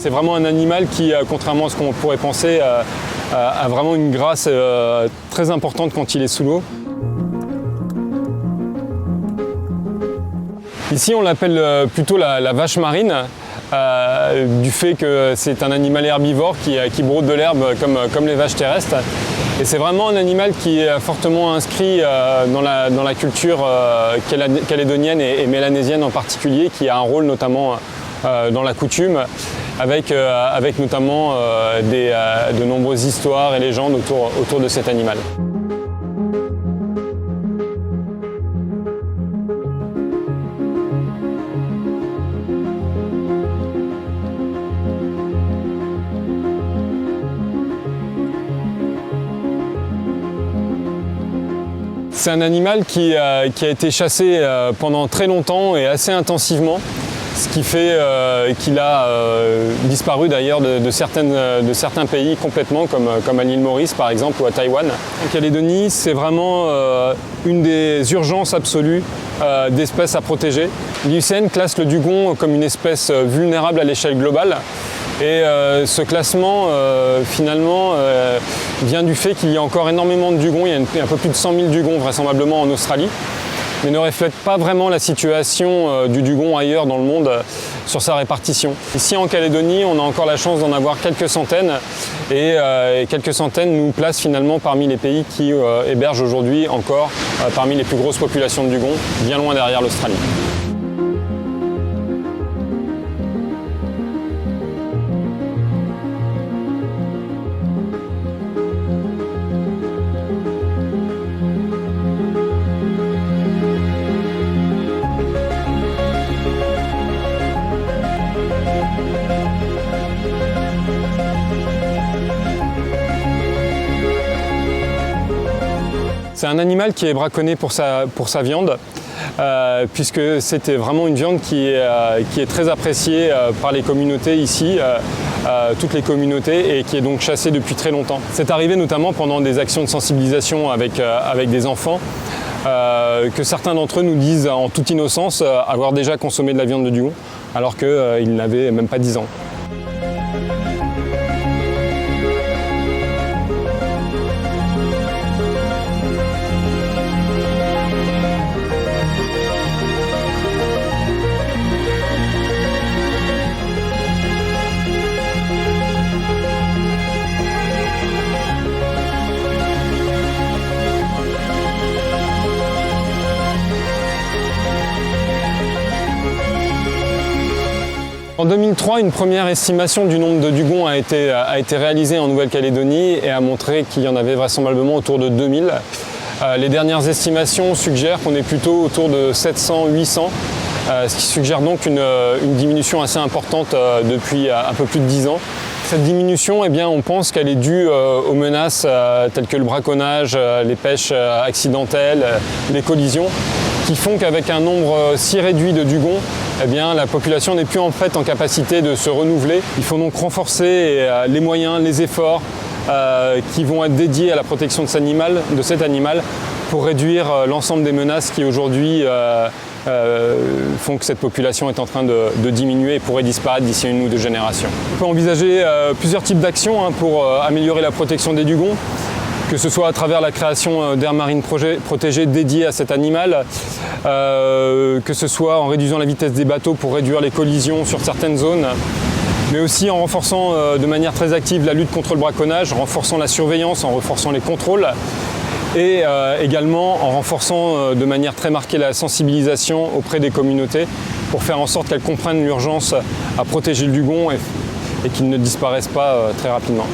C'est vraiment un animal qui, contrairement à ce qu'on pourrait penser, a vraiment une grâce très importante quand il est sous l'eau. Ici, on l'appelle plutôt la vache marine, du fait que c'est un animal herbivore qui brode de l'herbe comme les vaches terrestres. Et c'est vraiment un animal qui est fortement inscrit dans la culture calédonienne et mélanésienne en particulier, qui a un rôle notamment dans la coutume, avec notamment de nombreuses histoires et légendes autour de cet animal. C'est un animal qui a été chassé pendant très longtemps et assez intensivement, ce qui fait qu'il a disparu d'ailleurs de certains pays complètement, comme à l'île Maurice par exemple ou à Taïwan. En Calédonie, c'est vraiment une des urgences absolues d'espèces à protéger. L'IUCN classe le dugong comme une espèce vulnérable à l'échelle globale. Et ce classement, finalement, vient du fait qu'il y a encore énormément de dugongs. Il y a un peu plus de 100 000 dugongs vraisemblablement en Australie, mais ne reflète pas vraiment la situation du dugong ailleurs dans le monde sur sa répartition. Ici en Calédonie, on a encore la chance d'en avoir quelques centaines, et quelques centaines nous placent finalement parmi les pays qui hébergent aujourd'hui encore parmi les plus grosses populations de dugongs, bien loin derrière l'Australie. C'est un animal qui est braconné pour sa viande, puisque c'était vraiment une viande qui est très appréciée par les communautés ici, toutes les communautés, et qui est donc chassée depuis très longtemps. C'est arrivé notamment pendant des actions de sensibilisation avec des enfants, que certains d'entre eux nous disent en toute innocence avoir déjà consommé de la viande de dugong, alors qu'ils n'avaient même pas 10 ans. En 2003, une première estimation du nombre de dugongs a été réalisée en Nouvelle-Calédonie et a montré qu'il y en avait vraisemblablement autour de 2000. Les dernières estimations suggèrent qu'on est plutôt autour de 700-800, ce qui suggère donc une diminution assez importante depuis un peu plus de 10 ans. Cette diminution, eh bien, on pense qu'elle est due aux menaces telles que le braconnage, les pêches accidentelles, les collisions, qui font qu'avec un nombre si réduit de dugongs, eh bien, la population n'est plus en fait en capacité de se renouveler. Il faut donc renforcer les moyens, les efforts qui vont être dédiés à la protection de cet animal pour réduire l'ensemble des menaces qui aujourd'hui font que cette population est en train de diminuer et pourrait disparaître d'ici 1 ou 2 générations. On peut envisager plusieurs types d'actions pour améliorer la protection des dugongs, que ce soit à travers la création d'aires marines protégées dédiées à cet animal, que ce soit en réduisant la vitesse des bateaux pour réduire les collisions sur certaines zones, mais aussi en renforçant de manière très active la lutte contre le braconnage, en renforçant la surveillance, en renforçant les contrôles, et également en renforçant de manière très marquée la sensibilisation auprès des communautés pour faire en sorte qu'elles comprennent l'urgence à protéger le dugong et qu'il ne disparaisse pas très rapidement.